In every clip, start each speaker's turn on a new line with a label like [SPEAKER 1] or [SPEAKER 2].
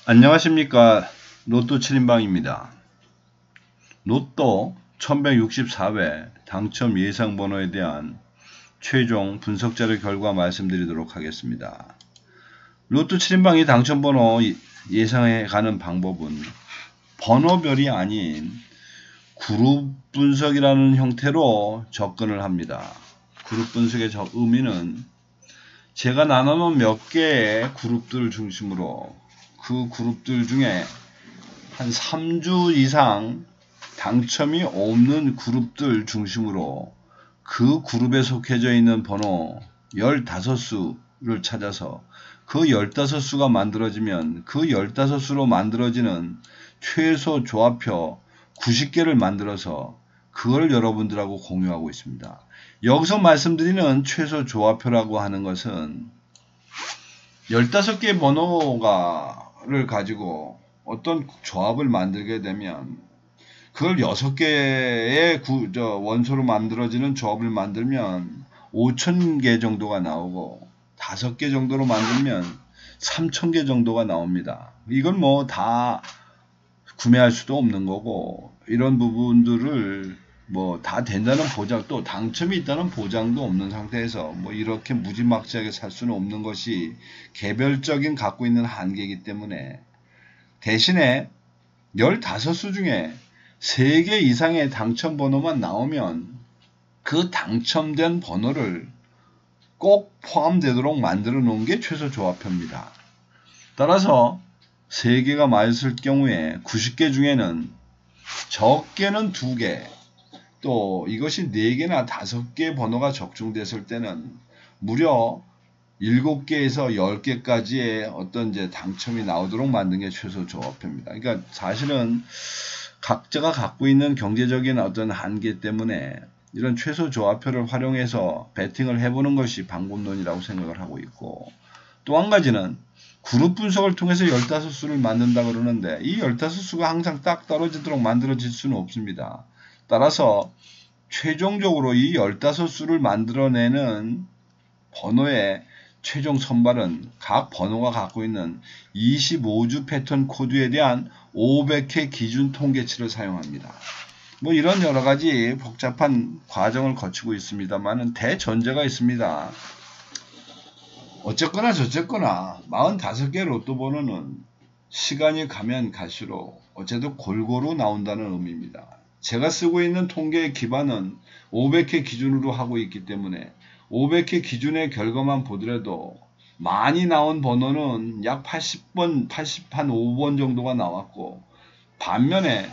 [SPEAKER 1] 안녕하십니까. 로또 7인방입니다. 로또 1164회 당첨 예상번호에 대한 최종 분석자료 결과 말씀드리도록 하겠습니다. 로또 7인방이 당첨번호 예상해 가는 방법은 번호별이 아닌 그룹 분석이라는 형태로 접근을 합니다. 그룹 분석의 의미는 제가 나눠놓은 몇 개의 그룹들을 중심으로 그 그룹들 중에 한 3주 이상 당첨이 없는 그룹들 중심으로 그 그룹에 속해져 있는 번호 15수를 찾아서 그 15수가 만들어지면 그 15수로 만들어지는 최소 조합표 90개를 만들어서 그걸 여러분들하고 공유하고 있습니다. 여기서 말씀드리는 최소 조합표라고 하는 것은 15개의 번호를 가지고 어떤 조합을 만들게 되면 그걸 6개의 원소로 만들어지는 조합을 만들면 5,000개 정도가 나오고 5개 정도로 만들면 3,000개 정도가 나옵니다. 이건 뭐 다 구매할 수도 없는 거고 이런 부분들을 뭐 다 된다는 보장, 또 당첨이 있다는 보장도 없는 상태에서 뭐 이렇게 무지막지하게 살 수는 없는 것이 개별적인 갖고 있는 한계이기 때문에 대신에 15수 중에 3개 이상의 당첨 번호만 나오면 그 당첨된 번호를 꼭 포함되도록 만들어 놓은 게 최소 조합표입니다. 따라서 3개가 맞을 경우에 90개 중에는 적게는 2개, 또 이것이 4개나 5개 번호가 적중됐을 때는 무려 7개에서 10개까지의 어떤 이제 당첨이 나오도록 만든 게 최소 조합표입니다. 그러니까 사실은 각자가 갖고 있는 경제적인 어떤 한계 때문에 이런 최소 조합표를 활용해서 배팅을 해보는 것이 방법론이라고 생각을 하고 있고, 또 한 가지는 그룹 분석을 통해서 15수를 만든다 그러는데 이 15수가 항상 딱 떨어지도록 만들어질 수는 없습니다. 따라서 최종적으로 이 15수를 만들어내는 번호의 최종 선발은 각 번호가 갖고 있는 25주 패턴 코드에 대한 500회 기준 통계치를 사용합니다. 뭐 이런 여러가지 복잡한 과정을 거치고 있습니다만은 대전제가 있습니다. 어쨌거나 저쨌거나 45개 로또 번호는 시간이 가면 갈수록 어쨌든 골고루 나온다는 의미입니다. 제가 쓰고 있는 통계의 기반은 500회 기준으로 하고 있기 때문에 500회 기준의 결과만 보더라도 많이 나온 번호는 약 80번, 85번 정도가 나왔고, 반면에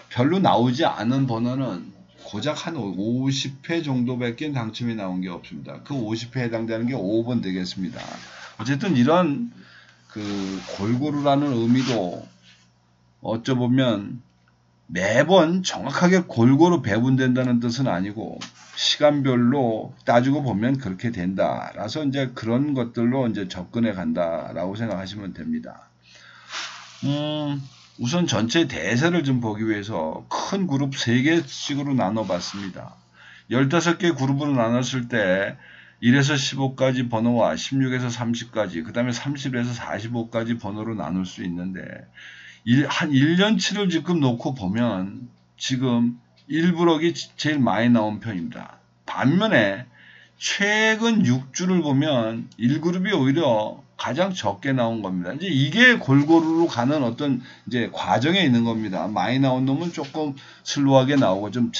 [SPEAKER 1] 별로 나오지 않은 번호는 고작 한 50회 정도밖에 당첨이 나온 게 없습니다. 그 50회에 해당되는 게 5번 되겠습니다. 어쨌든 이런 그 골고루라는 의미도 어쩌보면 매번 정확하게 골고루 배분된다는 뜻은 아니고 시간별로 따지고 보면 그렇게 된다. 라서 이제 그런 것들로 이제 접근해 간다라고 생각하시면 됩니다. 우선 전체 대세를 좀 보기 위해서 큰 그룹 3개씩으로 나눠봤습니다. 15개 그룹으로 나눴을 때 1에서 15까지 번호와 16에서 30까지, 그 다음에 30에서 45까지 번호로 나눌 수 있는데 한 1년치를 지금 놓고 보면 지금 1브럭이 제일 많이 나온 편입니다. 반면에 최근 6주를 보면 1그룹이 오히려 가장 적게 나온 겁니다. 이제 이게 골고루로 가는 어떤 이제 과정에 있는 겁니다. 많이 나온 놈은 조금 슬로우하게 나오고 좀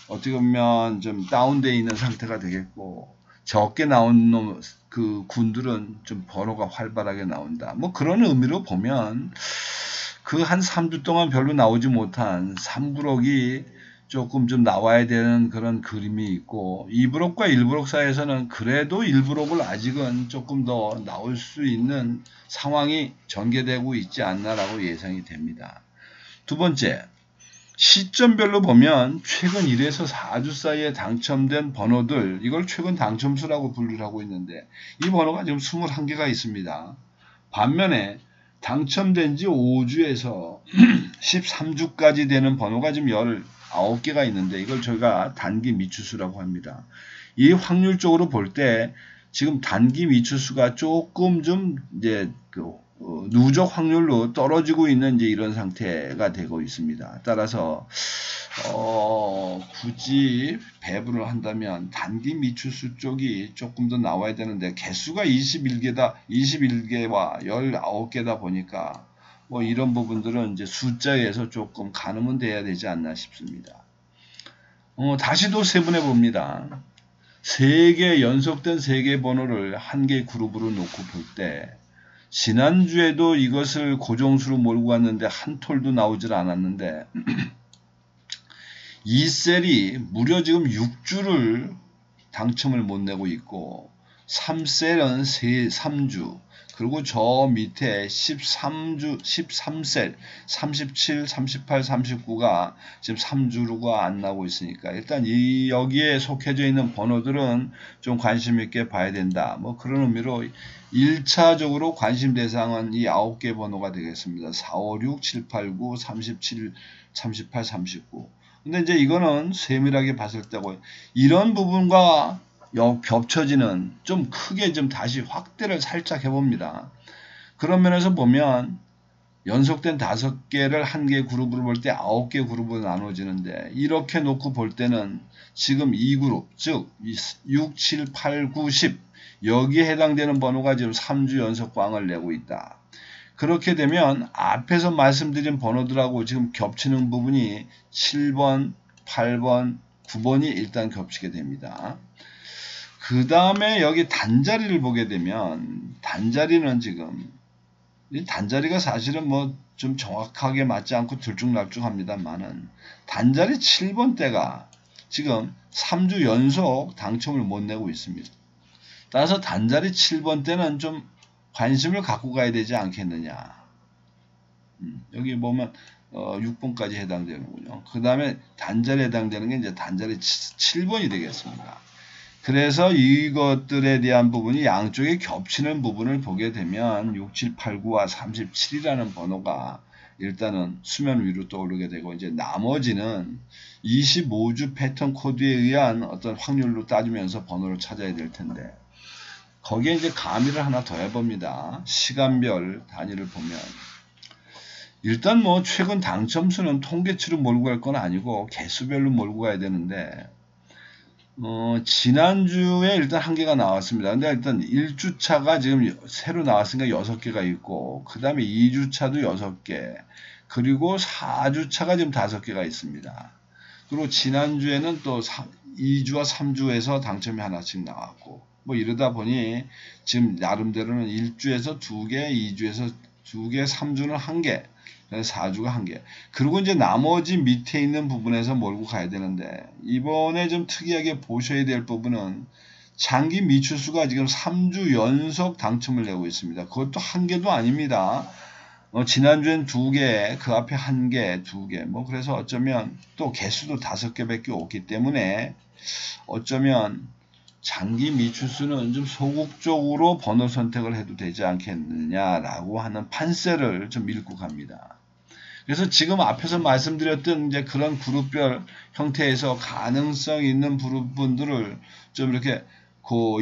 [SPEAKER 1] 어떻게 보면 좀 다운되어 있는 상태가 되겠고, 적게 나온 놈 그 군들은 좀 번호가 활발하게 나온다. 뭐 그런 의미로 보면 그 한 3주 동안 별로 나오지 못한 3브럭이 조금 좀 나와야 되는 그런 그림이 있고, 2브럭과 1브럭 사이에서는 그래도 1브럭을 아직은 조금 더 나올 수 있는 상황이 전개되고 있지 않나라고 예상이 됩니다. 두 번째, 시점별로 보면 최근 1에서 4주 사이에 당첨된 번호들, 이걸 최근 당첨수라고 분류를 하고 있는데 이 번호가 지금 21개가 있습니다. 반면에 당첨된 지 5주에서 13주까지 되는 번호가 지금 19개가 있는데 이걸 저희가 단기 미추수라고 합니다. 이 확률적으로 볼 때 지금 단기 미추수가 조금 좀 이제 누적 확률로 떨어지고 있는 이제 이런 상태가 되고 있습니다. 따라서 굳이 배분을 한다면 단기 미추수 쪽이 조금 더 나와야 되는데 개수가 21개와 19개다 보니까 뭐 이런 부분들은 이제 숫자에서 조금 가늠은 돼야 되지 않나 싶습니다. 다시 또 세분해 봅니다. 3개 연속된 3개 번호를 한 개의 그룹으로 놓고 볼 때 지난주에도 이것을 고정수로 몰고 갔는데 한 톨도 나오질 않았는데 이 셀이 무려 지금 6주를 당첨을 못 내고 있고 3셀은 3주 그리고 저 밑에 13셀 37, 38, 39가 지금 3주가 안 나오고 있으니까 일단 여기에 속해져 있는 번호들은 좀 관심 있게 봐야 된다. 뭐 그런 의미로 1차적으로 관심 대상은 이 9개 번호가 되겠습니다. 4, 5, 6, 7, 8, 9, 37, 38, 39. 근데 이제 이거는 세밀하게 봤을 때고 이런 부분과 겹쳐지는 좀 크게 좀 다시 확대를 살짝 해봅니다. 그런 면에서 보면 연속된 5개를 한 개의 그룹으로 볼 때 9개 그룹으로 나눠지는데 이렇게 놓고 볼 때는 지금 2그룹 즉 6, 7, 8, 9, 10 여기에 해당되는 번호가 지금 3주 연속 꽝을 내고 있다. 그렇게 되면 앞에서 말씀드린 번호들하고 지금 겹치는 부분이 7번, 8번, 9번이 일단 겹치게 됩니다. 그 다음에 여기 단자리를 보게 되면 단자리는 지금 이 단자리가 사실은 뭐 좀 정확하게 맞지 않고 들쭉날쭉합니다만은 단자리 7번대가 지금 3주 연속 당첨을 못 내고 있습니다. 따라서 단자리 7번대는 좀 관심을 갖고 가야 되지 않겠느냐. 여기 보면 6번까지 해당되는군요. 그 다음에 단자리에 해당되는 게 이제 단자리 7번이 되겠습니다. 그래서 이것들에 대한 부분이 양쪽에 겹치는 부분을 보게 되면 6, 7, 8, 9와 37이라는 번호가 일단은 수면 위로 떠오르게 되고 이제 나머지는 25주 패턴 코드에 의한 어떤 확률로 따지면서 번호를 찾아야 될 텐데 거기에 이제 가미를 하나 더 해봅니다. 시간별 단위를 보면 일단 뭐 최근 당첨수는 통계치로 몰고 갈 건 아니고 개수별로 몰고 가야 되는데 지난주에 일단 한 개가 나왔습니다. 근데 일단 1주차가 지금 새로 나왔으니까 6개가 있고 그 다음에 2주차도 6개 그리고 4주차가 지금 5개가 있습니다. 그리고 지난주에는 또 2주와 3주에서 당첨이 하나씩 나왔고 뭐 이러다 보니 지금 나름대로는 1주에서 2개, 2주에서 2개, 3주는 1개 4주가 1개. 그리고 이제 나머지 밑에 있는 부분에서 몰고 가야 되는데 이번에 좀 특이하게 보셔야 될 부분은 장기 미추수가 지금 3주 연속 당첨을 내고 있습니다. 그것도 1개도 아닙니다. 지난주엔 2개, 그 앞에 1개, 2개. 뭐 그래서 어쩌면 또 개수도 5개밖에 없기 때문에 어쩌면 장기 미추수는 좀 소극적으로 번호 선택을 해도 되지 않겠느냐라고 하는 판세를 좀 밀고 갑니다. 그래서 지금 앞에서 말씀드렸던 이제 그런 그룹별 형태에서 가능성 있는 부분들을 좀 이렇게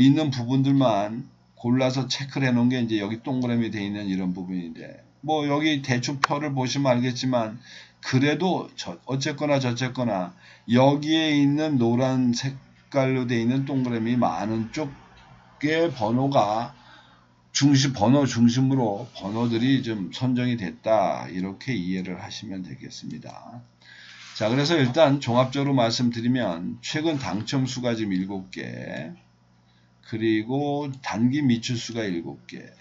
[SPEAKER 1] 있는 부분들만 골라서 체크를 해 놓은 게 이제 여기 동그라미 되어 있는 이런 부분인데 뭐 여기 대충 표를 보시면 알겠지만 그래도 어쨌거나 저쨌거나 여기에 있는 노란 색깔로 되어 있는 동그라미 많은 쪽의 번호가 번호 중심으로 번호들이 좀 선정이 됐다 이렇게 이해를 하시면 되겠습니다. 자 그래서 일단 종합적으로 말씀드리면 최근 당첨수가 지금 7개 그리고 단기 미추수가 7개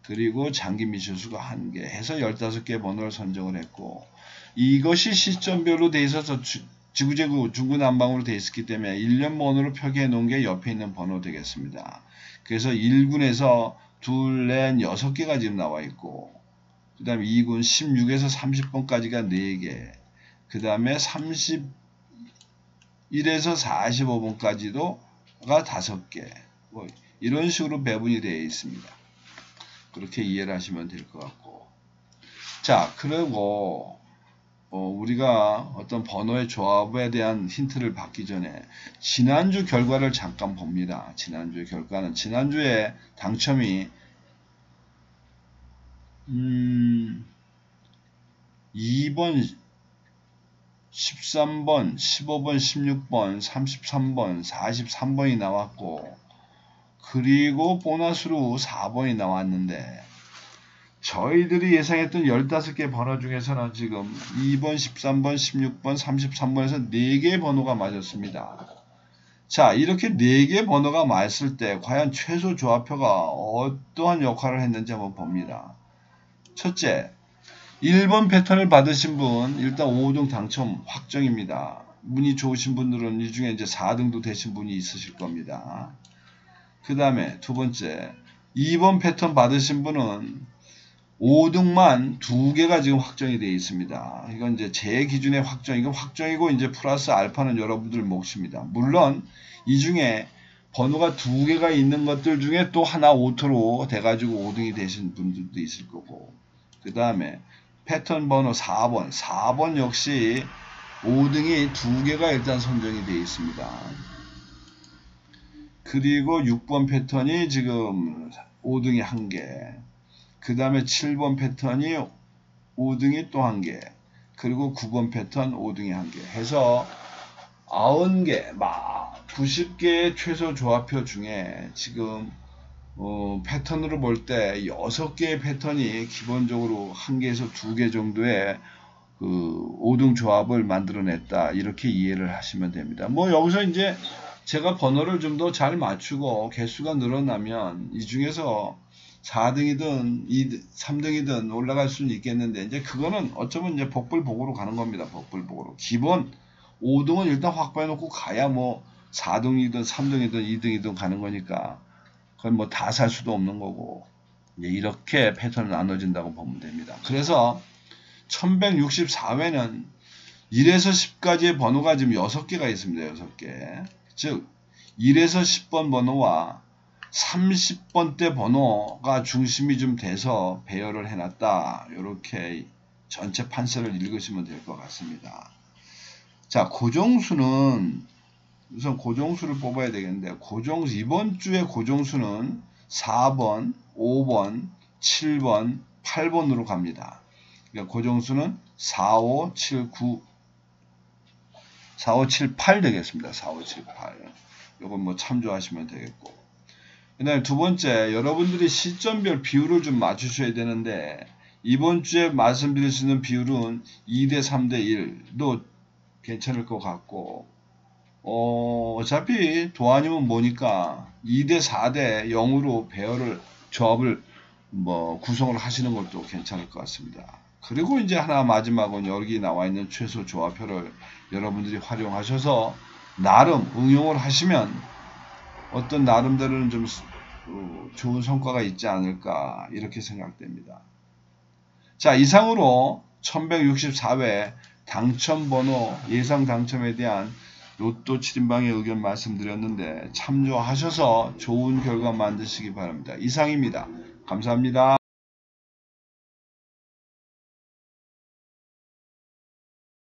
[SPEAKER 1] 그리고 장기 미추수가 1개 해서 15개 번호를 선정을 했고 이것이 시점별로 돼 있어서 지구재구 중구난방으로 돼 있었기 때문에 1년 번호로 표기해 놓은 게 옆에 있는 번호 되겠습니다. 그래서 1군에서 2, 4, 6개가 지금 나와 있고 그 다음에 2군 16에서 30번까지가 4개 그 다음에 31에서 45번까지도가 5개 뭐 이런 식으로 배분이 되어 있습니다. 그렇게 이해를 하시면 될 것 같고 자 그리고 우리가 어떤 번호의 조합에 대한 힌트를 받기 전에 지난주 결과를 잠깐 봅니다. 지난주의 결과는 지난주에 당첨이 2번, 13번, 15번, 16번, 33번, 43번이 나왔고, 그리고 보너스로 4번이 나왔는데, 저희들이 예상했던 15개 번호 중에서는 지금 2번, 13번, 16번, 33번에서 4개의 번호가 맞았습니다. 자, 이렇게 4개의 번호가 맞았을 때 과연 최소 조합표가 어떠한 역할을 했는지 한번 봅니다. 첫째, 1번 패턴을 받으신 분 일단 5등 당첨 확정입니다. 운이 좋으신 분들은 이 중에 이제 4등도 되신 분이 있으실 겁니다. 그 다음에 두 번째, 2번 패턴 받으신 분은 5등만 2개가 지금 확정이 되어 있습니다. 이건 이제 제 기준의 확정, 이건 확정이고 이제 플러스 알파는 여러분들 몫입니다. 물론 이 중에 번호가 2개가 있는 것들 중에 또 하나 오토로 돼가지고 5등이 되신 분들도 있을 거고, 그 다음에 패턴 번호 4번 역시 5등이 2개가 일단 선정이 되어 있습니다. 그리고 6번 패턴이 지금 5등이 1개, 그 다음에 7번 패턴이 5등이 또 1개, 그리고 9번 패턴 5등이 1개 해서 90개, 막 90개의 최소 조합표 중에 지금 패턴으로 볼 때 6개의 패턴이 기본적으로 1개에서 2개 정도의 그 5등 조합을 만들어냈다, 이렇게 이해를 하시면 됩니다. 뭐 여기서 이제 제가 번호를 좀 더 잘 맞추고 개수가 늘어나면 이 중에서 4등이든 3등이든 올라갈 수는 있겠는데, 이제 그거는 어쩌면 이제 복불복으로 가는 겁니다. 복불복으로. 기본 5등은 일단 확보해 놓고 가야 뭐 4등이든 3등이든 2등이든 가는 거니까 그건 뭐 다 살 수도 없는 거고, 이제 이렇게 패턴이 나눠진다고 보면 됩니다. 그래서 1164회는 1에서 10까지의 번호가 지금 6개가 있습니다. 6개. 즉 1에서 10번 번호와 30번대 번호가 중심이 좀 돼서 배열을 해놨다, 이렇게 전체 판세를 읽으시면 될 것 같습니다. 자, 고정수는 우선 고정수를 뽑아야 되겠는데, 고정수 이번 주에 고정수는 4번, 5번, 7번, 8번으로 갑니다. 그러니까 고정수는 4, 5, 7, 9, 4, 5, 7, 8 되겠습니다. 4, 5, 7, 8. 이건 뭐 참조하시면 되겠고. 그 다음에 두 번째, 여러분들이 시점별 비율을 좀 맞추셔야 되는데, 이번 주에 말씀드릴 수 있는 비율은 2대 3대 1도 괜찮을 것 같고, 어차피 도안이면 뭐니까 2대 4대 0으로 배열을, 조합을 뭐 구성을 하시는 것도 괜찮을 것 같습니다. 그리고 이제 하나 마지막은 여기 나와 있는 최소 조합표를 여러분들이 활용하셔서 나름 응용을 하시면 어떤 나름대로는 좀 좋은 성과가 있지 않을까, 이렇게 생각됩니다. 자, 이상으로 1164회 당첨번호 예상 당첨에 대한 로또 7인방의 의견 말씀드렸는데 참조하셔서 좋은 결과 만드시기 바랍니다. 이상입니다. 감사합니다.